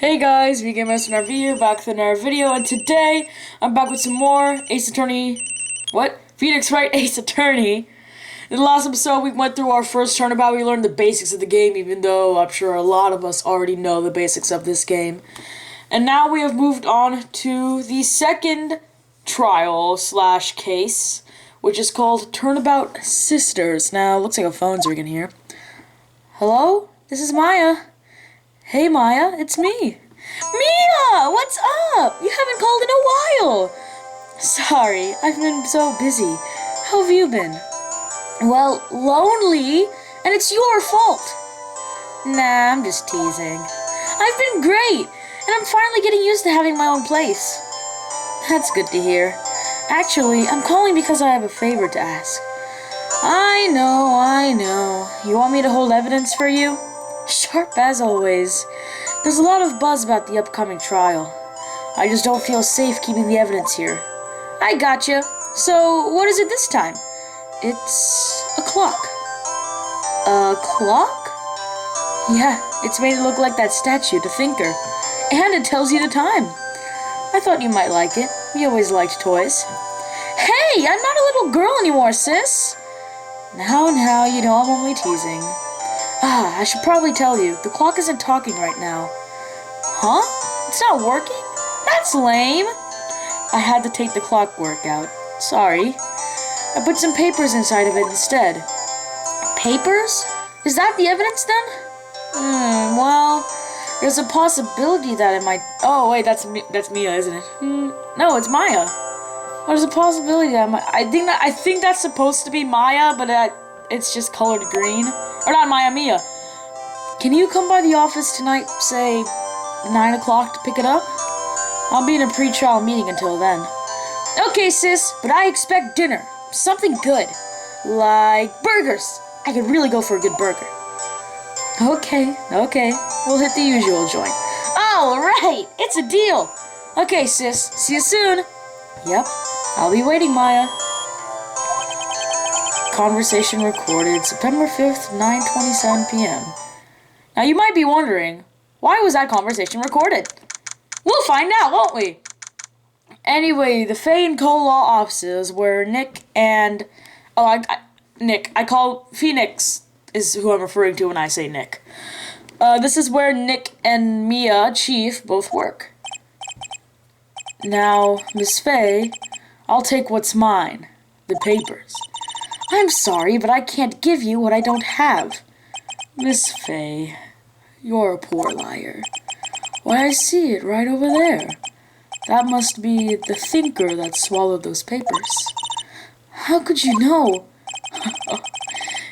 Hey guys, VGamers from RV here, back with another video, and today I'm back with some more Ace Attorney, Phoenix Wright Ace Attorney. In the last episode, we went through our first turnabout. We learned the basics of the game, even though I'm sure a lot of us already know the basics of this game. And now we have moved on to the second trial slash case, which is called Turnabout Sisters. Now, looks like a phone's ringing here. Hello? This is Maya. Hey Maya, it's me. Mia, what's up? You haven't called in a while. Sorry, I've been so busy. How have you been? Well, lonely, and it's your fault. Nah, I'm just teasing. I've been great, and I'm finally getting used to having my own place. That's good to hear. Actually, I'm calling because I have a favor to ask. I know. You want me to hold evidence for you? Sharp as always. There's a lot of buzz about the upcoming trial. I just don't feel safe keeping the evidence here. I gotcha. So, what is it this time? It's a clock. A clock? Yeah, it's made to look like that statue, the Thinker. And it tells you the time. I thought you might like it. We always liked toys. Hey, I'm not a little girl anymore, sis. Now, you know I'm only teasing. I should probably tell you, the clock isn't talking right now. Huh? It's not working? That's lame. I had to take the clockwork out. Sorry. I put some papers inside of it instead. Papers? Is that the evidence then? Well, there's a possibility that it might... Oh, wait, that's Mia, isn't it? No, it's Maya. There's a possibility that I think that's supposed to be Maya, but it's just colored green. Or not Maya, Mia. Can you come by the office tonight, say, 9 o'clock to pick it up? I'll be in a pre-trial meeting until then. Okay, sis, but I expect dinner. Something good. Like burgers. I could really go for a good burger. Okay. We'll hit the usual joint. Alright, it's a deal. Okay, sis, see you soon. Yep, I'll be waiting, Maya. Conversation recorded September 5th, 9:27 p.m. Now you might be wondering, why was that conversation recorded? We'll find out, won't we? Anyway, the Feyenco Law Offices where Nick and... I call Phoenix is who I'm referring to when I say Nick. This is where Nick and Mia, Chief, both work. Now, Miss Faye, I'll take what's mine, the papers. I'm sorry, but I can't give you what I don't have. Miss Faye, you're a poor liar. Why, I see it right over there. That must be the Thinker that swallowed those papers. How could you know?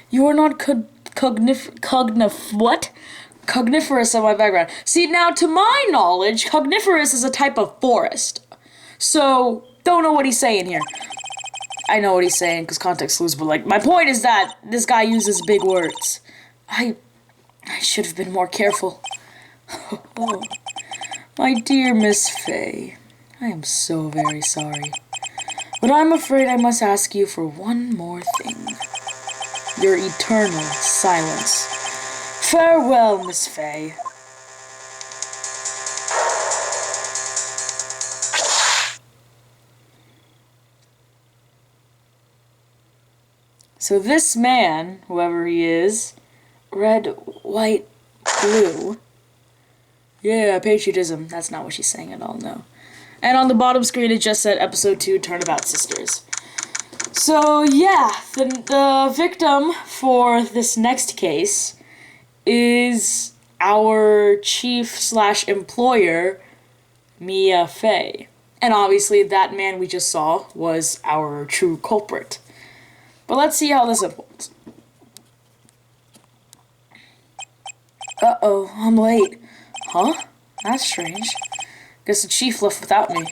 You are not cogniferous in my background. See, now, to my knowledge, cogniferous is a type of forest. So, don't know what he's saying here. I know what he's saying, because context clues, but, my point is that this guy uses big words. I should have been more careful. Oh, my dear Miss Faye, I am so very sorry. But I'm afraid I must ask you for one more thing. Your eternal silence. Farewell, Miss Faye. So this man, whoever he is, red, white, blue. Yeah, patriotism. That's not what she's saying at all, no. And on the bottom screen it just said Episode 2, Turnabout Sisters. So yeah, the victim for this next case is our chief/employer, Mia Faye. And obviously that man we just saw was our true culprit. But let's see how this unfolds. Uh-oh, I'm late. Huh? That's strange. Guess the chief left without me.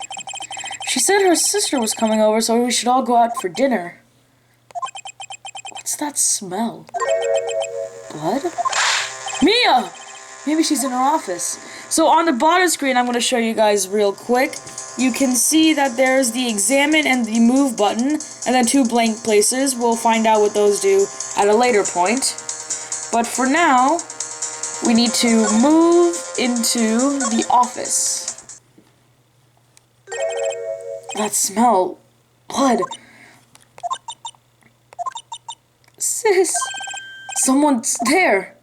She said her sister was coming over, so we should all go out for dinner. What's that smell? Blood? Mia! Maybe she's in her office. So on the bottom screen, I'm going to show you guys real quick. You can see that there's the examine and the move button, and then 2 blank places. We'll find out what those do at a later point. But for now, we need to move into the office. That smell. Blood. Sis. Someone's there.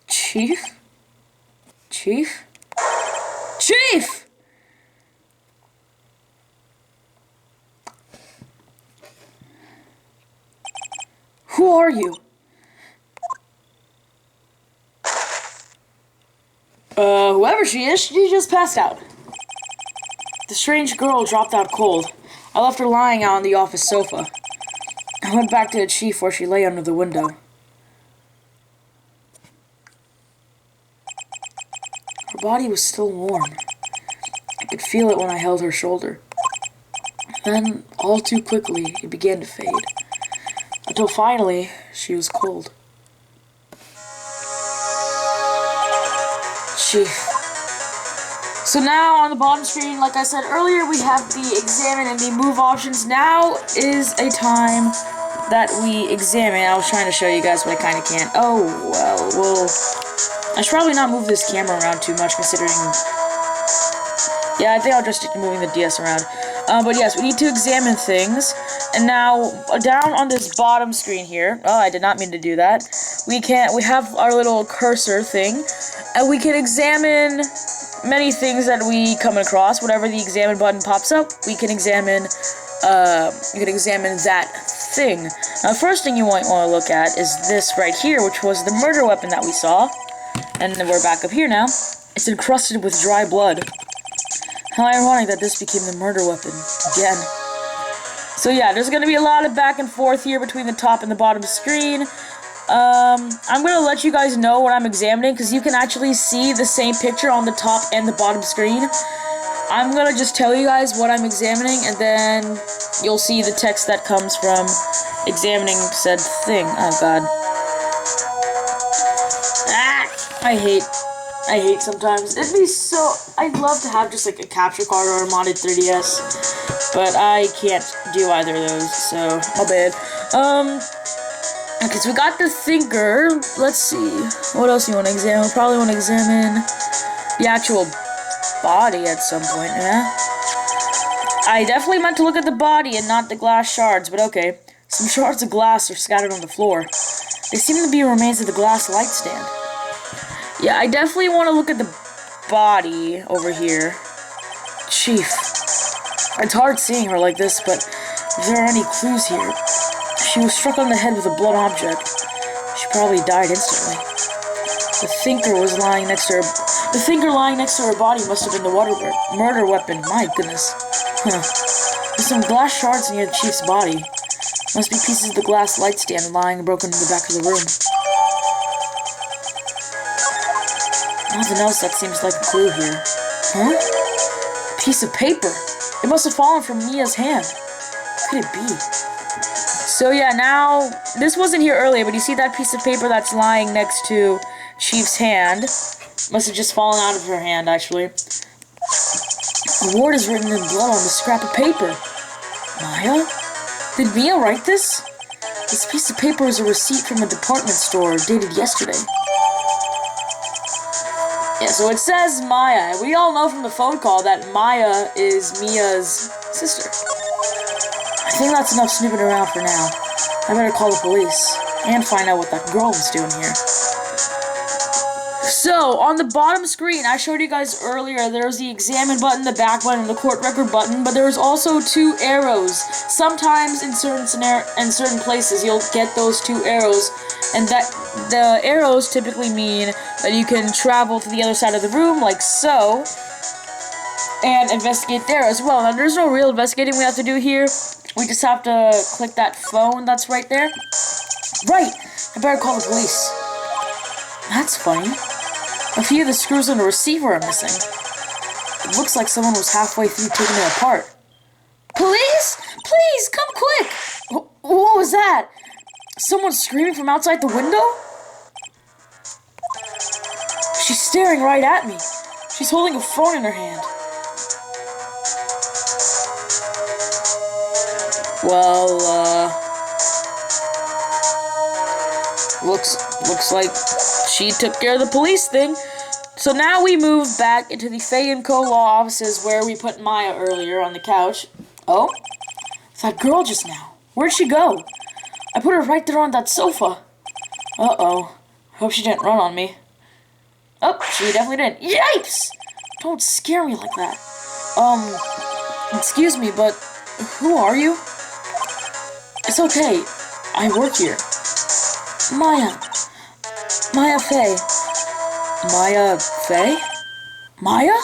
Chief? Chief? Chief! Who are you? Whoever she is, she just passed out. The strange girl dropped out cold. I left her lying out on the office sofa. I went back to the chief where she lay under the window. Her body was still warm. I could feel it when I held her shoulder. Then, all too quickly, it began to fade. Until finally, she was cold. Chief. So now, on the bottom screen, like I said earlier, we have the examine and the move options. Now is a time that we examine. I was trying to show you guys, but I kind of can't. Oh, well, I should probably not move this camera around too much, considering... Yeah, I think I'll just stick to moving the DS around. But yes, we need to examine things. And now, down on this bottom screen here... Oh, I did not mean to do that. We have our little cursor thing. And we can examine many things that we come across. Whenever the examine button pops up, we can examine... you can examine that thing. Now, the first thing you might want to look at is this right here, which was the murder weapon that we saw. And then we're back up here now. It's encrusted with dry blood. How ironic that this became the murder weapon again. So yeah, there's gonna be a lot of back and forth here between the top and the bottom screen. I'm gonna let you guys know what I'm examining, because you can actually see the same picture on the top and the bottom screen. I'm gonna just tell you guys what I'm examining, and then you'll see the text that comes from examining said thing. Oh god. I hate sometimes. It'd be so... I'd love to have just like a capture card or a modded 3DS, but I can't do either of those, so my bad. Okay, so we got the thinker. Let's see. What else do you want to examine? We'll probably want to examine the actual body at some point, yeah? I definitely meant to look at the body and not the glass shards, but okay. Some shards of glass are scattered on the floor. They seem to be remains of the glass light stand. Yeah, I definitely want to look at the body over here. Chief. It's hard seeing her like this, but if there are any clues here... She was struck on the head with a blunt object. She probably died instantly. The thinker lying next to her body must have been the murder weapon. My goodness. Huh. There's some glass shards near the chief's body. Must be pieces of the glass light stand lying broken in the back of the room. Nothing else that seems like a clue here. Huh? A piece of paper. It must have fallen from Mia's hand. What could it be? So yeah, now, this wasn't here earlier, but you see that piece of paper that's lying next to Chief's hand? Must have just fallen out of her hand, actually. A word is written in blood on the scrap of paper. Maya? Did Mia write this? This piece of paper is a receipt from a department store dated yesterday. Yeah, so it says Maya. We all know from the phone call that Maya is Mia's sister. I think that's enough snooping around for now. I better call the police and find out what that girl was doing here. So, on the bottom screen, I showed you guys earlier, there's the examine button, the back button, and the court record button, but there's also 2 arrows. Sometimes in certain places, you'll get those 2 arrows, and that the arrows typically mean that you can travel to the other side of the room, like so, and investigate there as well. Now, there's no real investigating we have to do here. We just have to click that phone that's right there. Right! I better call the police. That's funny. A few of the screws on the receiver are missing. It looks like someone was halfway through taking it apart. Police? Please, come quick! What was that? Someone screaming from outside the window? She's staring right at me. She's holding a phone in her hand. Looks like she took care of the police thing. So now we move back into the Feyenco Law Offices where we put Maya earlier on the couch. Oh, that girl just now. Where'd she go? I put her right there on that sofa. Uh-oh. I hope she didn't run on me. Oh, she definitely didn't. Yikes! Don't scare me like that. Excuse me, but who are you? It's okay. I work here. Maya. Maya Faye. Maya Faye? Maya?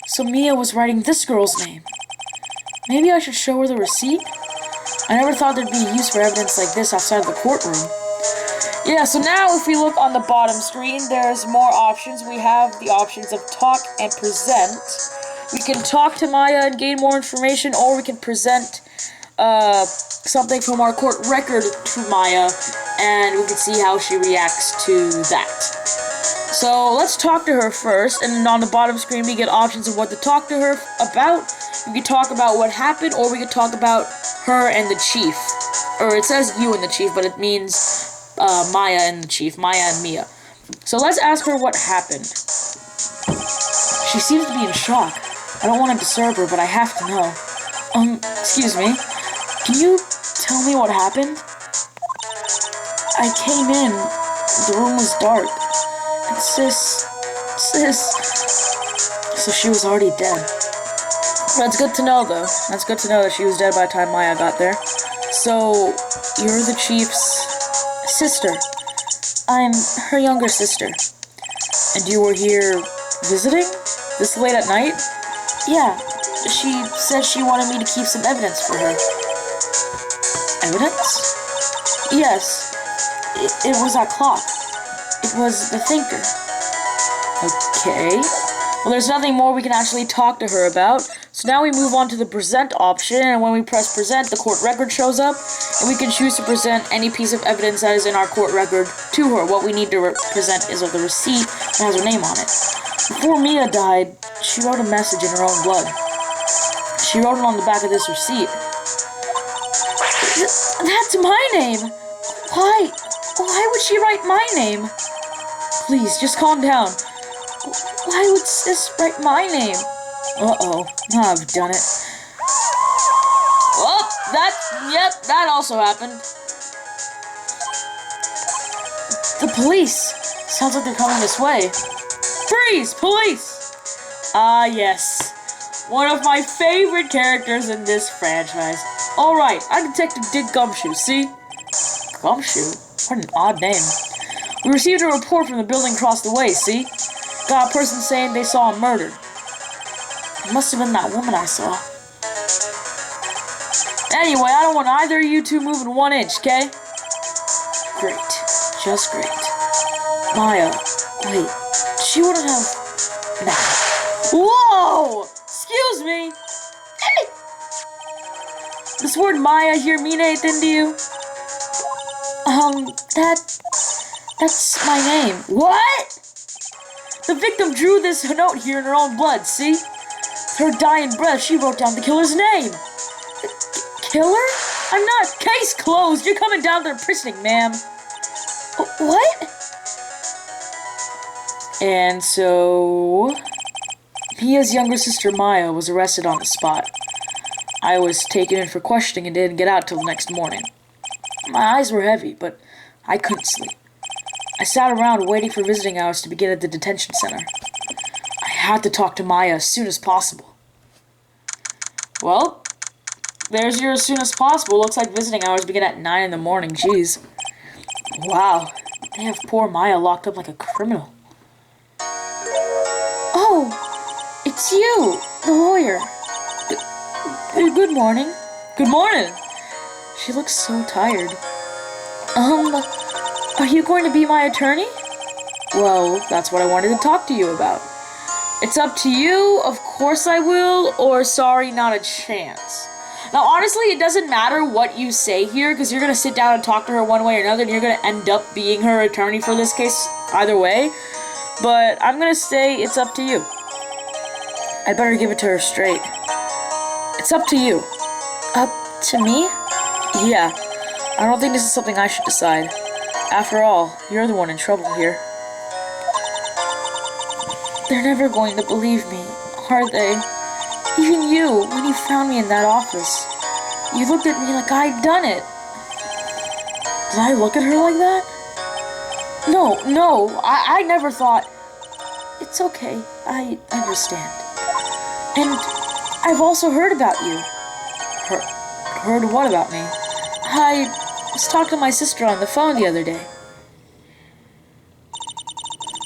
So Mia was writing this girl's name. Maybe I should show her the receipt? I never thought there'd be use for evidence like this outside of the courtroom. Yeah, so now if we look on the bottom screen, there's more options. We have the options of talk and present. We can talk to Maya and gain more information, or we can present something from our court record to Maya, and we can see how she reacts to that. So let's talk to her first, and on the bottom screen we get options of what to talk to her about. We can talk about what happened, or we can talk about her and the chief. Or it says you and the chief, but it means Maya and the chief, Maya and Mia. So let's ask her what happened. She seems to be in shock. I don't want to disturb her, but I have to know. Excuse me. Can you tell me what happened? I came in. The room was dark. And sis. So she was already dead. That's good to know, though. That's good to know that she was dead by the time Maya got there. So, you're the chief's sister. I'm her younger sister. And you were here visiting? This late at night? Yeah. She said she wanted me to keep some evidence for her. Evidence? Yes. It was that clock. It was the thinker. Okay. Well, there's nothing more we can actually talk to her about. So now we move on to the present option, and when we press present, the court record shows up, and we can choose to present any piece of evidence that is in our court record to her. What we need to present is the receipt that has her name on it. Before Mia died, she wrote a message in her own blood. She wrote it on the back of this receipt. That's my name! Why would she write my name? Please, just calm down. Why would sis write my name? Uh-oh. I've done it. Oh, that also happened. The police. Sounds like they're coming this way. Freeze! Police! Ah, yes. One of my favorite characters in this franchise. Alright, I'm Detective Dick Gumshoe, see? Gumshoe? What an odd name. We received a report from the building across the way, see? Got a person saying they saw a murder. It must have been that woman I saw. Anyway, I don't want either of you two moving 1 inch, okay? Great. Just great. Maya, wait. She wouldn't have... Nah. Whoa! Excuse me! Hey! This word Maya here mean anything to you? That's my name. What? The victim drew this note here in her own blood, see? Her dying breath, she wrote down the killer's name. Killer? I'm not. Case closed. You're coming down to the precinct, ma'am. What? And so... Mia's younger sister, Maya, was arrested on the spot. I was taken in for questioning and didn't get out till the next morning. My eyes were heavy, but I couldn't sleep. I sat around waiting for visiting hours to begin at the detention center. I had to talk to Maya as soon as possible. Well, there's your as soon as possible. Looks like visiting hours begin at 9 in the morning. Jeez. Wow, they have poor Maya locked up like a criminal. Oh, it's you, the lawyer. Good morning. Good morning. She looks so tired. Are you going to be my attorney? Well, that's what I wanted to talk to you about. It's up to you, of course I will, or sorry, not a chance. Now, honestly, it doesn't matter what you say here, because you're going to sit down and talk to her one way or another, and you're going to end up being her attorney for this case either way. But I'm going to say it's up to you. I better give it to her straight. It's up to you. Up to me? Yeah. I don't think this is something I should decide. After all, you're the one in trouble here. They're never going to believe me, are they? Even you, when you found me in that office, you looked at me like I'd done it. Did I look at her like that? No, I never thought... It's okay, I understand. And I've also heard about you. Heard what about me? I was talking to my sister on the phone the other day.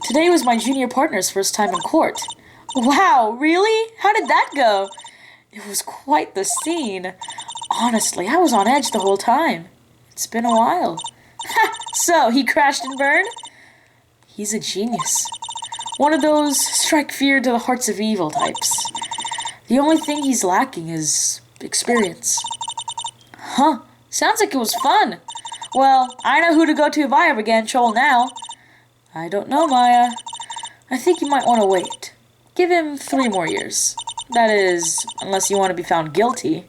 Today was my junior partner's first time in court. Wow, really? How did that go? It was quite the scene. Honestly, I was on edge the whole time. It's been a while. Ha! So, he crashed and burned? He's a genius. One of those strike fear to the hearts of evil types. The only thing he's lacking is experience. Huh. Sounds like it was fun. Well, I know who to go to if I ever get in trouble now. I don't know, Maya. I think you might want to wait. Give him 3 more years. That is, unless you want to be found guilty.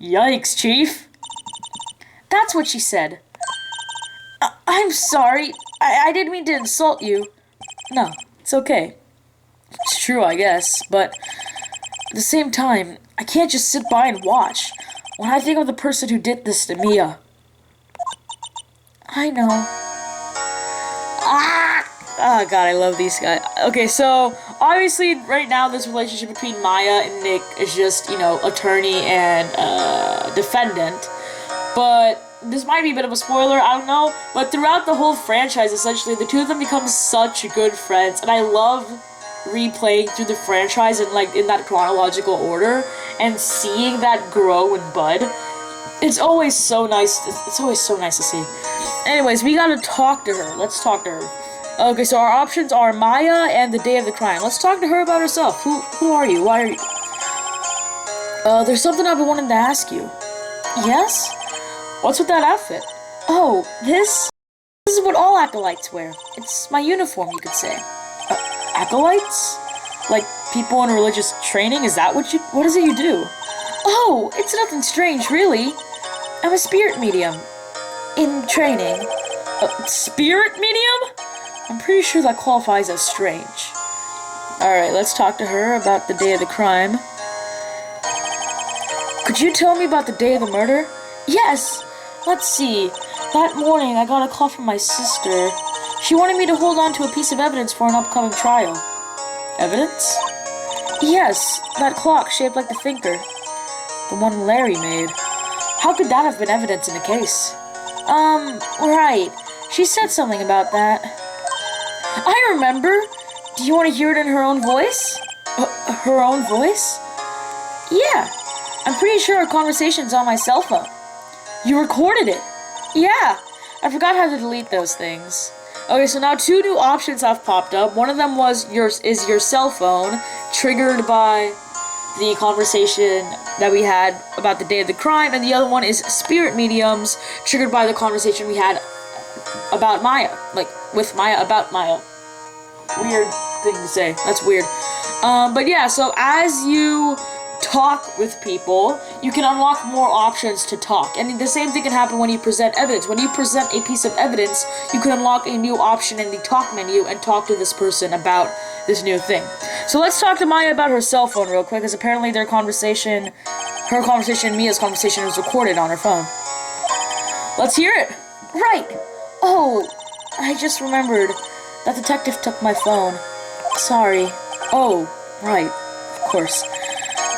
Yikes, Chief. That's what she said. I'm sorry. I didn't mean to insult you. No, it's okay. It's true, I guess, but at the same time, I can't just sit by and watch when I think of the person who did this to Mia. I know. Oh god, I love these guys. Okay, so obviously right now this relationship between Maya and Nick is just, attorney and defendant. But this might be a bit of a spoiler, I don't know. But throughout the whole franchise, essentially, the two of them become such good friends. And I love replaying through the franchise in that chronological order and seeing that grow and bud. It's always so nice. It's always so nice to see. Anyways, we gotta talk to her. Let's talk to her. Okay, so our options are Maya and the day of the crime. Let's talk to her about herself. Who are you? Why are you? There's something I've been wanting to ask you. Yes? What's with that outfit? Oh, this is what all acolytes wear. It's my uniform, you could say. Acolytes? Like people in religious training? Is that what is it you do? Oh, it's nothing strange, really. I'm a spirit medium. In training. Spirit medium? I'm pretty sure that qualifies as strange. Alright, let's talk to her about the day of the crime. Could you tell me about the day of the murder? Yes. Let's see. That morning, I got a call from my sister. She wanted me to hold on to a piece of evidence for an upcoming trial. Evidence? Yes, that clock shaped like the thinker. The one Larry made. How could that have been evidence in the case? Right. She said something about that. I remember. Do you want to hear it in her own voice? Her own voice? Yeah. I'm pretty sure our conversation's on my cell phone. You recorded it? Yeah. I forgot how to delete those things. Okay, so now 2 new options have popped up. One of them is your cell phone, triggered by the conversation that we had about the day of the crime, and the other one is spirit mediums, triggered by the conversation we had about Maya. Like, with Maya, about Maya. Weird thing to say. That's weird. But yeah, so as you talk with people, you can unlock more options to talk. And the same thing can happen when you present evidence. When you present a piece of evidence, you can unlock a new option in the talk menu and talk to this person about this new thing. So let's talk to Maya about her cell phone real quick, because apparently her conversation, Mia's conversation, was recorded on her phone. Let's hear it. Right. Oh, I just remembered. That detective took my phone. Sorry. Oh, right. Of course.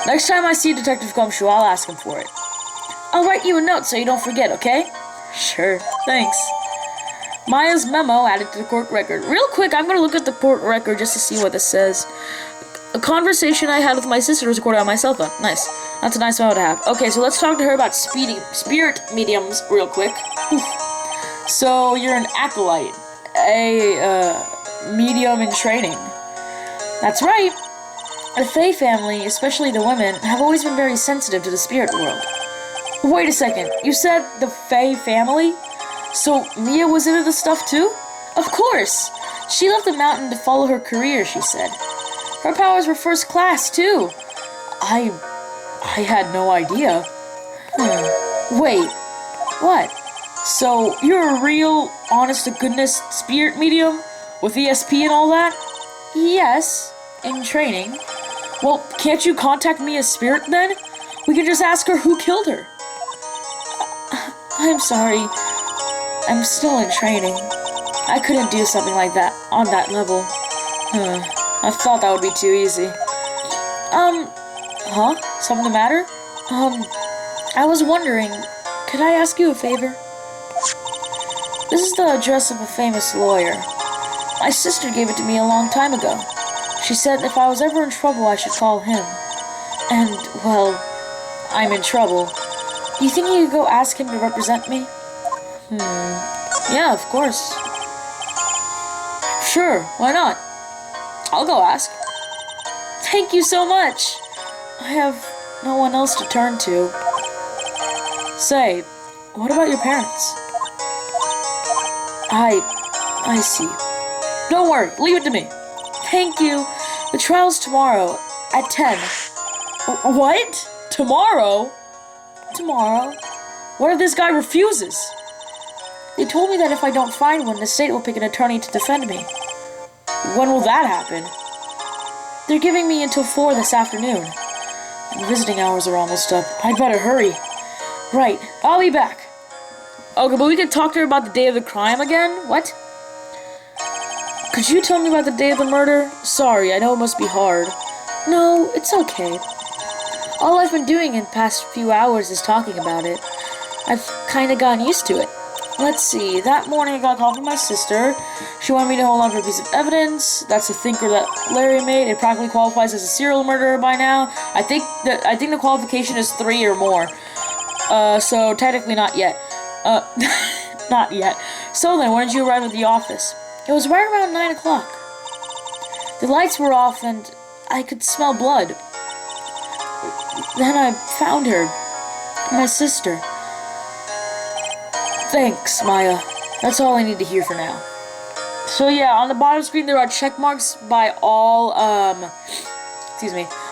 Next time I see Detective Gumshoe, I'll ask him for it. I'll write you a note so you don't forget, okay? Sure, thanks. Maya's memo added to the court record. Real quick, I'm gonna look at the court record just to see what this says. A conversation I had with my sister was recorded on my cell phone. Nice. That's a nice memo to have. Okay, so let's talk to her about spirit mediums real quick. So, you're an acolyte. A, medium in training. That's right. The Faye family, especially the women, have always been very sensitive to the spirit world. Wait a second, you said the Faye family? So Mia was into this stuff too? Of course! She left the mountain to follow her career, she said. Her powers were first class too. I had no idea. Wait, what? So, you're a real, honest-to-goodness spirit medium? With ESP and all that? Yes, in training. Well, can't you contact me as spirit then? We can just ask her who killed her. I'm sorry. I'm still in training. I couldn't do something like that on that level. I thought that would be too easy. Something the matter? I was wondering, could I ask you a favor? This is the address of a famous lawyer. My sister gave it to me a long time ago. She said if I was ever in trouble, I should call him. And, well, I'm in trouble. Do you think you could go ask him to represent me? Yeah, of course. Sure, why not? I'll go ask. Thank you so much. I have no one else to turn to. Say, what about your parents? I see. Don't worry, leave it to me. Thank you. The trial's tomorrow at 10. What? Tomorrow? Tomorrow? What if this guy refuses? They told me that if I don't find one, the state will pick an attorney to defend me. When will that happen? They're giving me until 4 this afternoon. And visiting hours are almost up. I'd better hurry. Right, I'll be back. Okay, but we can talk to her about the day of the crime again? What? Could you tell me about the day of the murder? Sorry, I know it must be hard. No, it's okay. All I've been doing in the past few hours is talking about it. I've kinda gotten used to it. Let's see, that morning I got a call from my sister. She wanted me to hold on for a piece of evidence. That's a thinker that Larry made. It practically qualifies as a serial murderer by now. I think the qualification is 3 or more. So technically not yet. Not yet. So then, when did you arrive at the office? It was right around 9 o'clock. The lights were off and I could smell blood. Then I found her. My sister. Thanks, Maya. That's all I need to hear for now. So yeah, on the bottom screen there are check marks by all,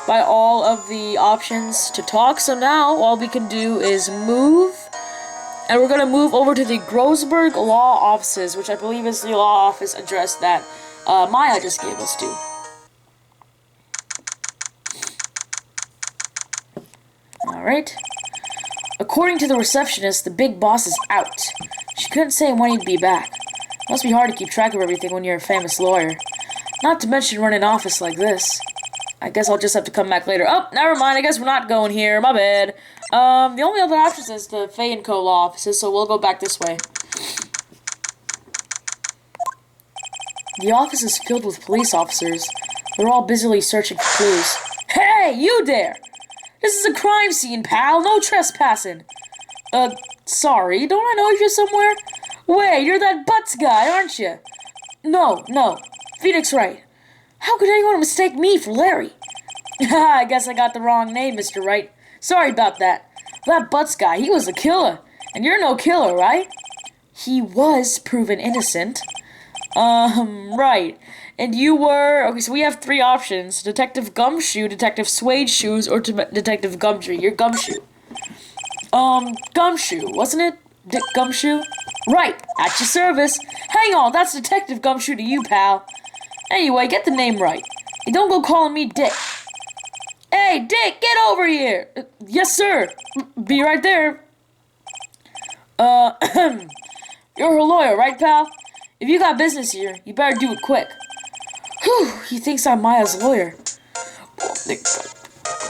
by all of the options to talk. So now, all we can do is move. And we're going to move over to the Grosberg Law Offices, which I believe is the law office address that Maya just gave us to. Alright. According to the receptionist, the big boss is out. She couldn't say when he'd be back. Must be hard to keep track of everything when you're a famous lawyer. Not to mention run an office like this. I guess I'll just have to come back later. Oh, never mind. I guess we're not going here. My bad. The only other option is the Feyenco Law Offices, so we'll go back this way. The office is filled with police officers. They're all busily searching for clues. Hey, you there! This is a crime scene, pal. No trespassing. Sorry. Don't I know you somewhere? Wait, you're that Butts guy, aren't you? No. Phoenix Wright. How could anyone mistake me for Larry? I guess I got the wrong name, Mr. Wright. Sorry about that. That Butts guy, he was a killer. And you're no killer, right? He was proven innocent. Right. And you were... Okay, so we have 3 options. Detective Gumshoe, Detective Suede Shoes, or Detective Gumtree. You're Gumshoe. Gumshoe, wasn't it? Dick Gumshoe? Right, at your service. Hang on, that's Detective Gumshoe to you, pal. Anyway, get the name right. And don't go calling me Dick. Hey, Dick, get over here! Yes, sir. Be right there. You're her lawyer, right, pal? If you got business here, you better do it quick. Whew, he thinks I'm Maya's lawyer.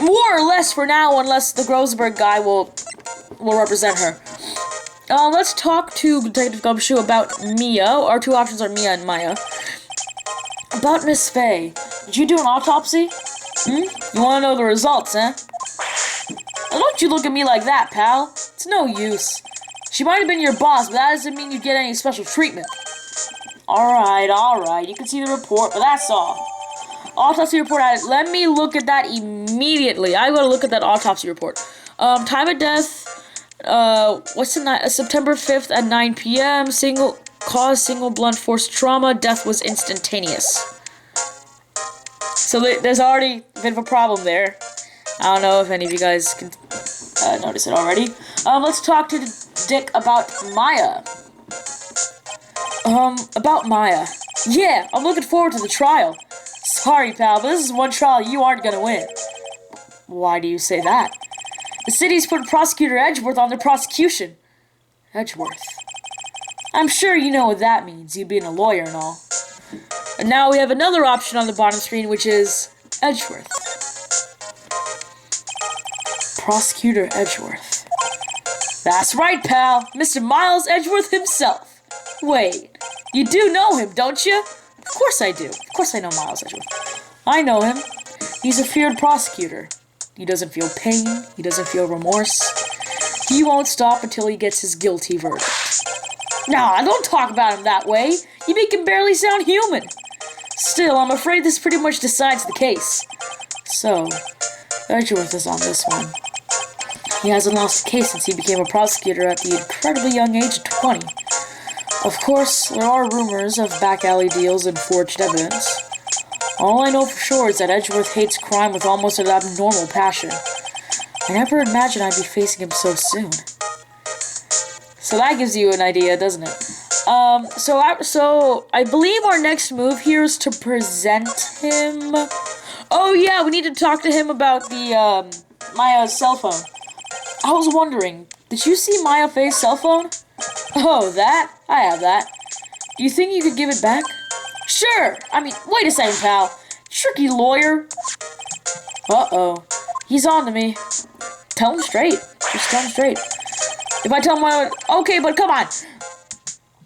More or less for now, unless the Grosberg guy will represent her. Let's talk to Detective Gumshoe about Mia. Our 2 options are Mia and Maya. About Miss Faye. Did you do an autopsy? You want to know the results, eh? Now don't you look at me like that, pal. It's no use. She might have been your boss, but that doesn't mean you get any special treatment. Alright. You can see the report, but that's all. Autopsy report added. Let me look at that immediately. I gotta look at that autopsy report. Time of death, what's the night? September 5th at 9 p.m. Single blunt force trauma. Death was instantaneous. So there's already a bit of a problem there. I don't know if any of you guys can notice it already. Let's talk to Dick about Maya. About Maya. Yeah, I'm looking forward to the trial. Sorry, pal, but this is one trial you aren't gonna win. Why do you say that? The city's put Prosecutor Edgeworth on their prosecution. Edgeworth. I'm sure you know what that means, you being a lawyer and all. And now we have another option on the bottom screen, which is Edgeworth. Prosecutor Edgeworth. That's right, pal. Mr. Miles Edgeworth himself. Wait, you do know him, don't you? Of course I do. Of course I know Miles Edgeworth. I know him. He's a feared prosecutor. He doesn't feel pain. He doesn't feel remorse. He won't stop until he gets his guilty verdict. Nah, don't talk about him that way. You make him barely sound human. Still, I'm afraid this pretty much decides the case. So, Edgeworth is on this one. He hasn't lost a case since he became a prosecutor at the incredibly young age of 20. Of course, there are rumors of back alley deals and forged evidence. All I know for sure is that Edgeworth hates crime with almost an abnormal passion. I never imagined I'd be facing him so soon. So that gives you an idea, doesn't it? So I believe our next move here is to present him. Oh yeah, we need to talk to him about the Maya's cell phone. I was wondering, did you see Maya Faye's cell phone? Oh, that? I have that. Do you think you could give it back? Sure! I mean, wait a second, pal. Tricky lawyer. Uh-oh. He's on to me. Tell him straight. Just tell him straight. If I tell him okay, but come on.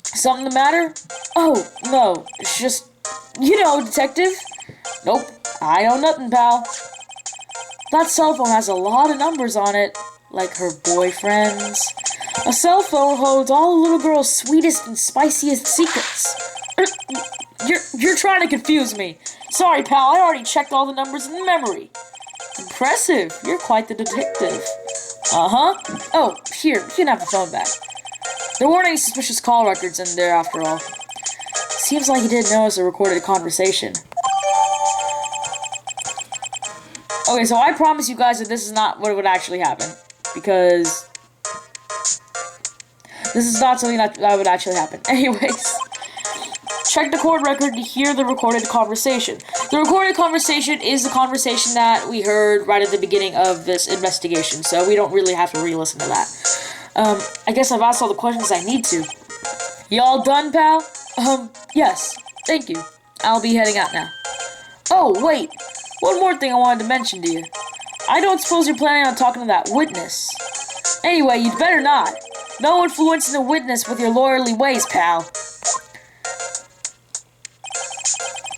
Something the matter? Oh, no. It's just, detective. Nope. I know nothing, pal. That cell phone has a lot of numbers on it. Like her boyfriend's. A cell phone holds all a little girl's sweetest and spiciest secrets. You're trying to confuse me. Sorry, pal, I already checked all the numbers in memory. Impressive. You're quite the detective. Uh-huh. Oh, here, you can have the phone back. There weren't any suspicious call records in there after all. Seems like he didn't notice a recorded conversation. Okay, so I promise you guys that this is not what would actually happen. Because this is not something that would actually happen. Anyways, check the court record to hear the recorded conversation. The recorded conversation is the conversation that we heard right at the beginning of this investigation, so we don't really have to re-listen to that. I guess I've asked all the questions I need to. Y'all done, pal? Yes. Thank you. I'll be heading out now. Oh, wait. One more thing I wanted to mention to you. I don't suppose you're planning on talking to that witness. Anyway, you'd better not. No influencing the witness with your lawyerly ways, pal.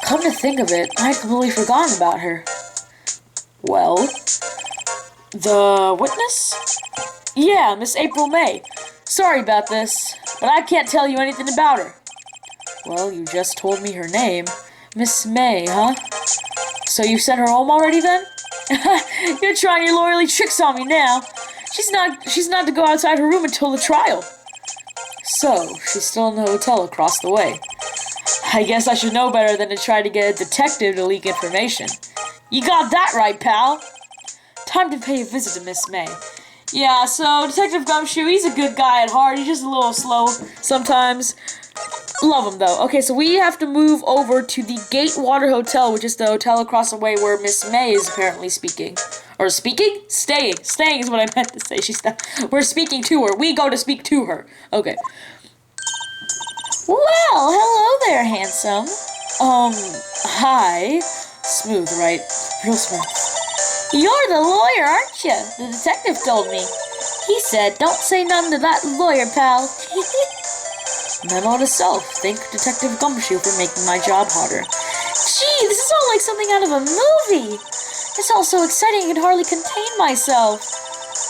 Come to think of it, I'd completely forgotten about her. Well, the witness? Yeah, Miss April May. Sorry about this, but I can't tell you anything about her. Well, you just told me her name. Miss May, huh? So you sent her home already then? You're trying your lawyerly tricks on me now. She's not to go outside her room until the trial. So, she's still in the hotel across the way. I guess I should know better than to try to get a detective to leak information. You got that right, pal. Time to pay a visit to Miss May. Yeah, so Detective Gumshoe, he's a good guy at heart. He's just a little slow sometimes. Love him, though. Okay, so we have to move over to the Gatewater Hotel, which is the hotel across the way where Miss May is apparently speaking. Or speaking? Staying. Staying is what I meant to say. We're speaking to her. We go to speak to her. Okay. Well, hello there, handsome. Hi. Smooth, right? Real smooth. You're the lawyer, aren't you? The detective told me. He said, don't say nothing to that lawyer, pal. Memo to self. Thank Detective Gumshoe for making my job harder. Gee, this is all like something out of a movie. It's all so exciting I can hardly contain myself.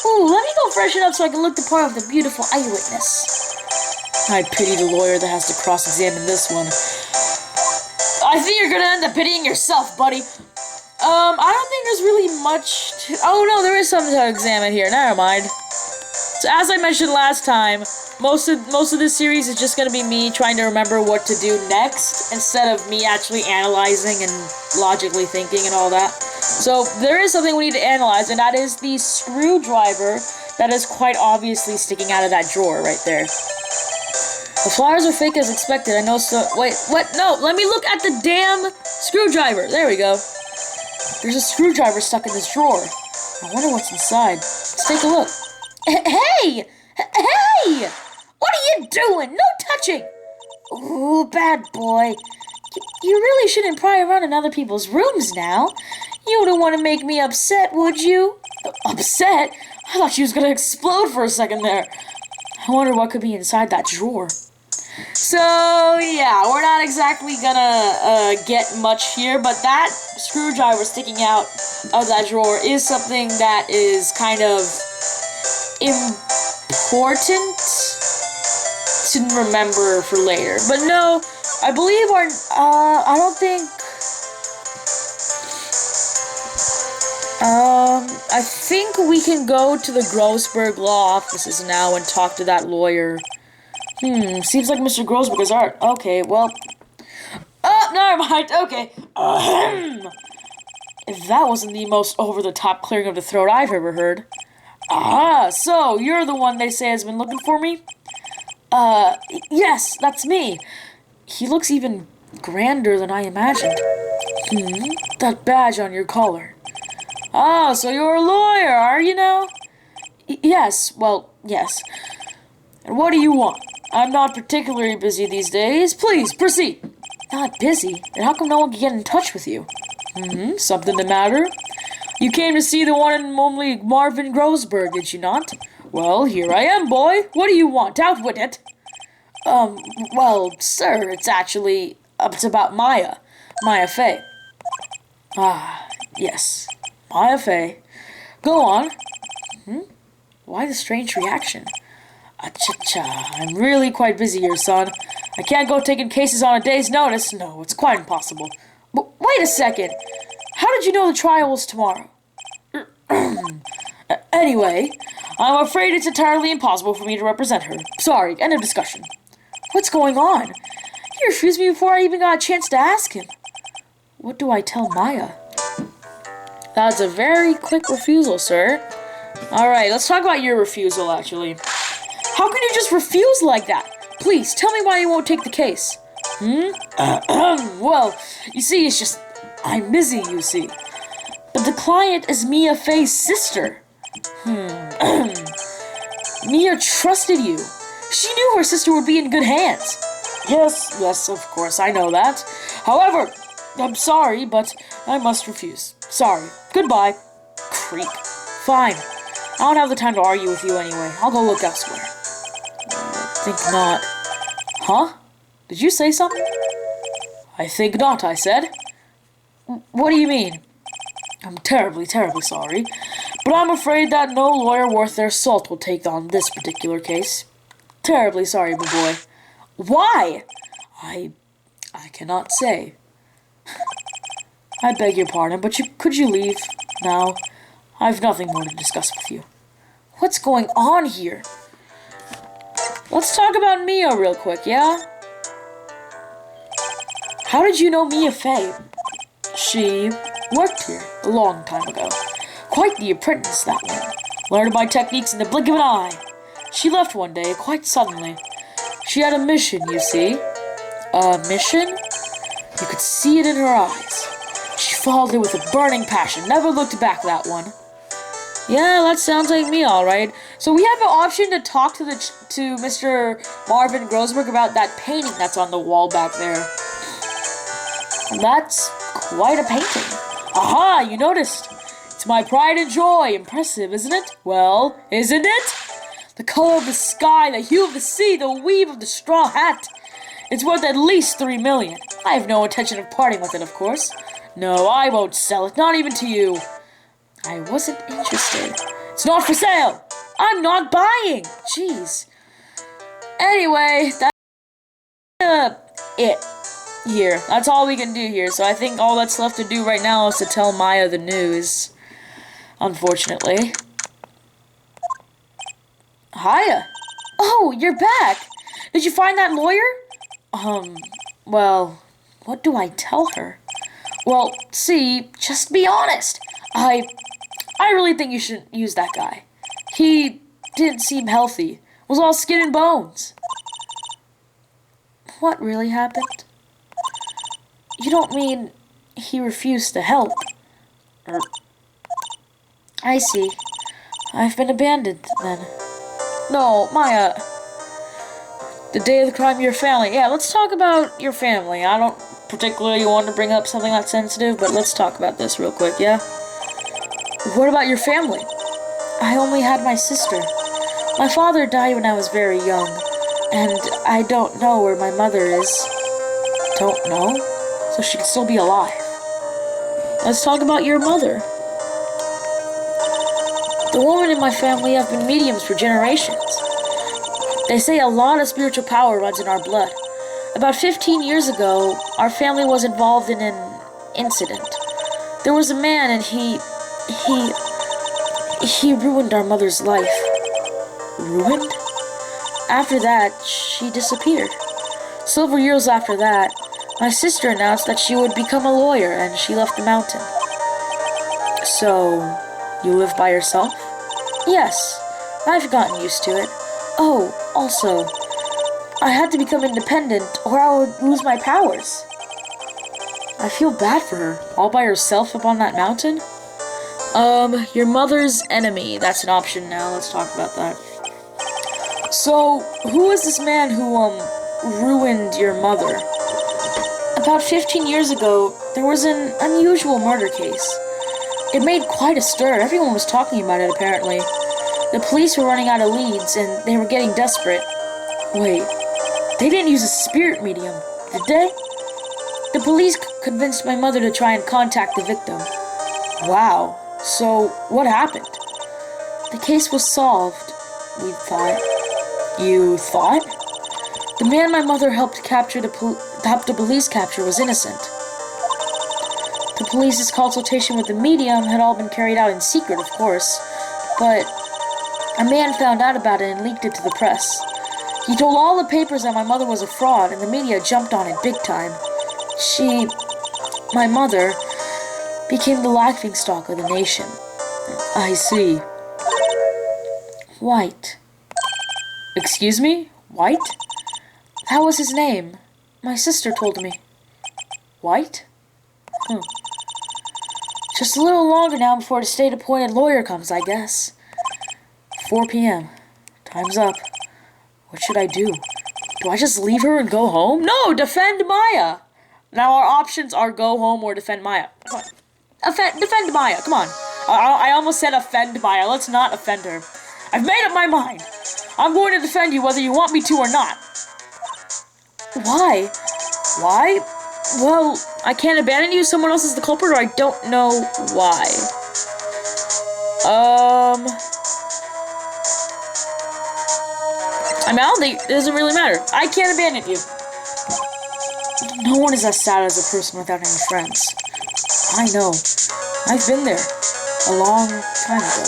Ooh, let me go freshen up so I can look the part of the beautiful eyewitness. I pity the lawyer that has to cross-examine this one. I think you're gonna end up pitying yourself, buddy. I don't think there's really much to... Oh, no, there is something to examine here. Never mind. So, as I mentioned last time, most of this series is just gonna be me trying to remember what to do next, instead of me actually analyzing and logically thinking and all that. So, there is something we need to analyze, and that is the screwdriver that is quite obviously sticking out of that drawer right there. The flyers are fake as expected. I know so. Wait, what? No, let me look at the damn screwdriver. There we go. There's a screwdriver stuck in this drawer. I wonder what's inside. Let's take a look. Hey! Hey! What are you doing? No touching! Ooh, bad boy. You really shouldn't pry around in other people's rooms now. You wouldn't want to make me upset, would you? Upset? I thought she was going to explode for a second there. I wonder what could be inside that drawer. So, yeah, we're not exactly gonna get much here, but that screwdriver sticking out of that drawer is something that is kind of important to remember for later. But no, I believe I don't think, I think we can go to the Grosberg Law Offices now and talk to that lawyer. Seems like Mr. Grosberg is art. Okay, well... Oh, never mind, okay. If that wasn't the most over-the-top clearing of the throat I've ever heard. Ah, so you're the one they say has been looking for me? Yes, that's me. He looks even grander than I imagined. That badge on your collar. Ah, so you're a lawyer, are you now? Yes, well, yes. And what do you want? I'm not particularly busy these days. Please, proceed. Not busy? Then how come no one can get in touch with you? Something the matter? You came to see the one and only Marvin Grosberg, did you not? Well, here I am, boy. What do you want? Out with it. Well, sir, it's about Maya. Maya Fey. Ah, yes. Maya Fey. Go on. Why the strange reaction? Cha-cha, I'm really quite busy here, son. I can't go taking cases on a day's notice. No, it's quite impossible. But wait a second. How did you know the trial was tomorrow? Anyway, I'm afraid it's entirely impossible for me to represent her. Sorry, end of discussion. What's going on? He refused me before I even got a chance to ask him. What do I tell Maya? That's a very quick refusal, sir. Alright, let's talk about your refusal, actually. How can you just refuse like that? Please, tell me why you won't take the case. Well, you see, it's just... I'm busy, you see. But the client is Mia Fey's sister. Mia trusted you. She knew her sister would be in good hands. Yes, of course, I know that. However, I'm sorry, but I must refuse. Sorry. Goodbye. Creep. Fine. I don't have the time to argue with you anyway. I'll go look elsewhere. Think not. Huh? Did you say something? I think not, I said. What do you mean? I'm terribly, terribly sorry, but I'm afraid that no lawyer worth their salt will take on this particular case. Terribly sorry, my boy. Why? I cannot say. I beg your pardon, but could you leave now? I've nothing more to discuss with you. What's going on here? Let's talk about Mia real quick, yeah? How did you know Mia Fey? She worked here a long time ago. Quite the apprentice, that one. Learned my techniques in the blink of an eye. She left one day, quite suddenly. She had a mission, you see. A mission? You could see it in her eyes. She followed it with a burning passion. Never looked back, that one. Yeah, that sounds like me, alright. So we have an option to talk to Mr. Marvin Grosberg about that painting that's on the wall back there. And that's quite a painting. Aha, you noticed. It's my pride and joy. Impressive, isn't it? Well, isn't it? The color of the sky, the hue of the sea, the weave of the straw hat. It's worth at least 3 million. I have no intention of parting with it, of course. No, I won't sell it, not even to you. I wasn't interested. It's not for sale. I'm not buying. Jeez. Anyway, that's it here. That's all we can do here. So I think all that's left to do right now is to tell Maya the news. Unfortunately. Hiya. Oh, you're back. Did you find that lawyer? Well, what do I tell her? Well, see, just be honest. I really think you shouldn't use that guy. He didn't seem healthy. Was all skin and bones. What really happened? You don't mean he refused to help? I see. I've been abandoned, then. No, Maya. The day of the crime, your family. Yeah, let's talk about your family. I don't particularly want to bring up something that's sensitive, but let's talk about this real quick, yeah? What about your family? I only had my sister. My father died when I was very young, and I don't know where my mother is. Don't know? So she could still be alive. Let's talk about your mother. The women in my family have been mediums for generations. They say a lot of spiritual power runs in our blood. About 15 years ago, our family was involved in an incident. There was a man and he ruined our mother's life. Ruined? After that, she disappeared. Several years after that, my sister announced that she would become a lawyer and she left the mountain. So, you live by yourself? Yes, I've gotten used to it. Oh, also, I had to become independent or I would lose my powers. I feel bad for her, all by herself up on that mountain. Your mother's enemy, that's an option now, let's talk about that. So, who is this man who, ruined your mother? About 15 years ago, there was an unusual murder case. It made quite a stir, everyone was talking about it apparently. The police were running out of leads and they were getting desperate. Wait, they didn't use a spirit medium, did they? The police convinced my mother to try and contact the victim. Wow, so what happened? The case was solved, we thought. You thought? The man my mother helped the police capture was innocent. The police's consultation with the medium had all been carried out in secret, of course, but a man found out about it and leaked it to the press. He told all the papers that my mother was a fraud, and the media jumped on it big time. My mother, became the laughingstock of the nation. I see. White. Excuse me? White? That was his name. My sister told me. White? Just a little longer now before the state-appointed lawyer comes, I guess. 4 p.m. Time's up. What should I do? Do I just leave her and go home? No! Defend Maya! Now our options are go home or defend Maya. Come on. Defend Maya, come on. I almost said offend Maya. Let's not offend her. I've made up my mind. I'm going to defend you whether you want me to or not. Why? Why? Well, I can't abandon you. Someone else is the culprit, or I don't know why. I mean, I don't think it doesn't really matter. I can't abandon you. No one is as sad as a person without any friends. I know. I've been there. A long time ago.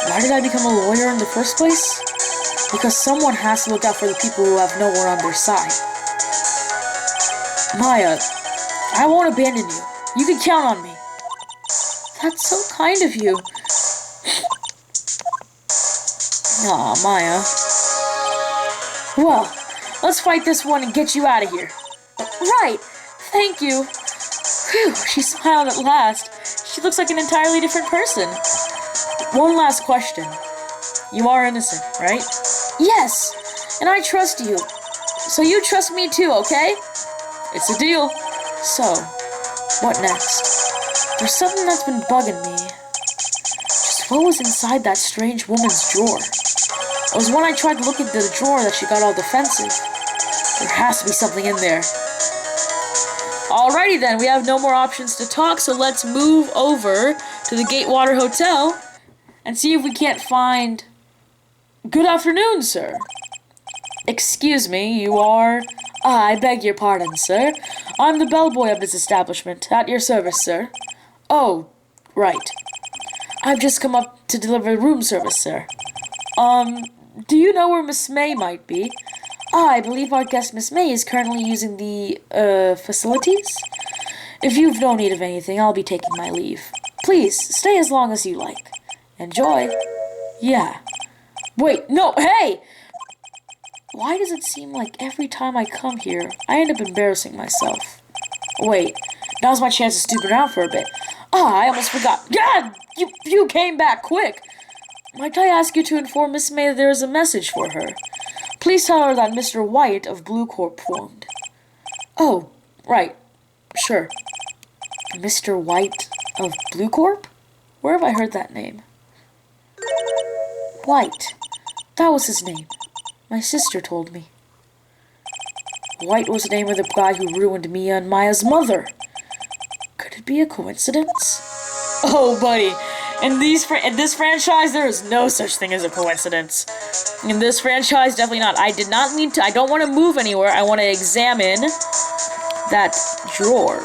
Why did I become a lawyer in the first place? Because someone has to look out for the people who have no one on their side. Maya, I won't abandon you. You can count on me. That's so kind of you. Aw, Maya. Well, let's fight this one and get you out of here. Right. Thank you. Phew, she smiled at last. She looks like an entirely different person. One last question. You are innocent, right? Yes, and I trust you. So you trust me too, okay? It's a deal. So, what next? There's something that's been bugging me. Just what was inside that strange woman's drawer? It was when I tried to look into the drawer that she got all defensive. There has to be something in there. Alrighty then, we have no more options to talk, so let's move over to the Gatewater Hotel and see if we can't find... Good afternoon, sir. Excuse me, you are... I beg your pardon, sir. I'm the bellboy of this establishment. At your service, sir. Oh, right. I've just come up to deliver room service, sir. Do you know where Miss May might be? I believe our guest Miss May is currently using the, facilities? If you've no need of anything, I'll be taking my leave. Please, stay as long as you like. Enjoy. Yeah. Wait, no, hey! Why does it seem like every time I come here, I end up embarrassing myself? Wait, now's my chance to stupid around for a bit. Ah, I almost forgot. God, you came back quick. Might I ask you to inform Miss May that there is a message for her? Please tell her that Mr. White of Blue Corp phoned. Oh, right. Sure. Mr. White of Blue Corp? Where have I heard that name? White. That was his name. My sister told me. White was the name of the guy who ruined Mia and Maya's mother. Could it be a coincidence? Oh, buddy. In this franchise, there is no such thing as a coincidence. In this franchise, definitely not. I don't want to move anywhere. I want to examine that drawer.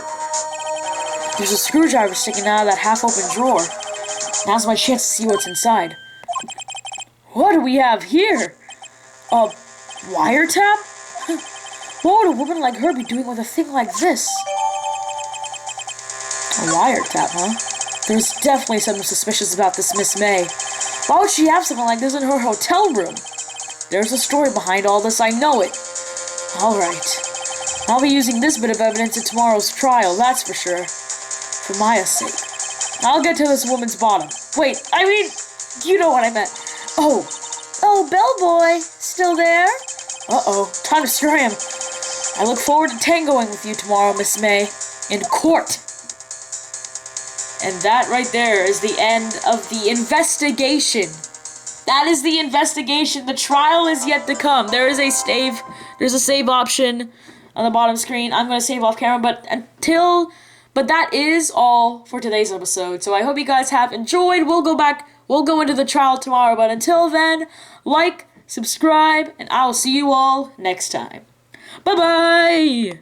There's a screwdriver sticking out of that half-open drawer. Now's my chance to see what's inside. What do we have here? A wiretap? What would a woman like her be doing with a thing like this? A wiretap, huh? There's definitely something suspicious about this Miss May. Why would she have something like this in her hotel room? There's a story behind all this, I know it. Alright. I'll be using this bit of evidence in tomorrow's trial, that's for sure. For Maya's sake. I'll get to this woman's bottom. Wait, I mean, you know what I meant. Oh, bellboy, still there? Uh-oh, time to stir him. I look forward to tangoing with you tomorrow, Miss May, in court. And that right there is the end of the investigation. That is the investigation. The trial is yet to come. There's a save option on the bottom screen. I'm going to save off camera, but that is all for today's episode. So I hope you guys have enjoyed. We'll go into the trial tomorrow, but until then, like, subscribe, and I'll see you all next time. Bye-bye!